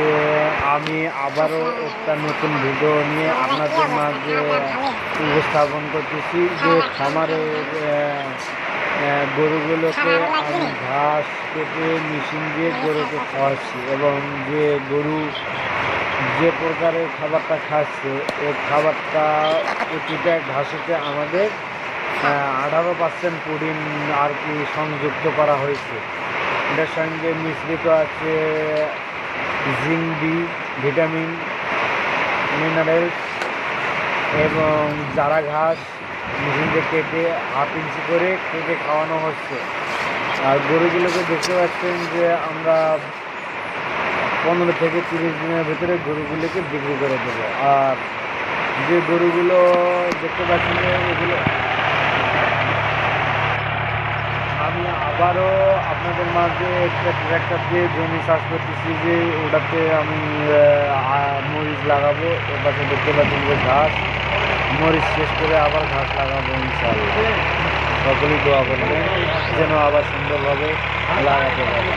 যে আমি আবারও একটা নতুন ভিডিও নিয়ে আপনাদের মাঝে উপস্থাপন করতেছি যে খামারের গরুগুলোকে আমি ঘাস কেটে মেশিন দিয়ে গরুকে খাওয়াচ্ছি এবং যে গরু যে প্রকারের খাবারটা খাচ্ছে এই খাবারটা প্রতিটা ঘাসেতে আমাদের 18% প্রোটিন আর কি সংযুক্ত করা হয়েছে। এটার সঙ্গে মিশ্রিত আছে জিঙ্ক, ডি ভিটামিন, মিনারেলস এবং জারা ঘাস মেশিনকে কেটে 1/2 ইঞ্চি করে কেটে খাওয়ানো হচ্ছে। আর গরুগুলোকে দেখতে পাচ্ছেন যে আমরা 15 থেকে 30 দিনের ভেতরে গরুগুলোকে বিক্রি করে দেবো। আর যে গরুগুলো দেখতে পাচ্ছেন এগুলো আমি আবারও আপনাদের মাঝে একটা ট্র্যাক্টর দিয়ে জমি চাষ করতেছি যে ওটাতে আমি মরিচ লাগাবো। এর পাশে দেখতে পাচ্ছেন যে ঘাস, মরিচ শেষ করে আবার ঘাস লাগাবো ইনশাআল্লাহ। সকলেই দোয়া করবেন যেন আবার সুন্দরভাবে লাগাতে পারে।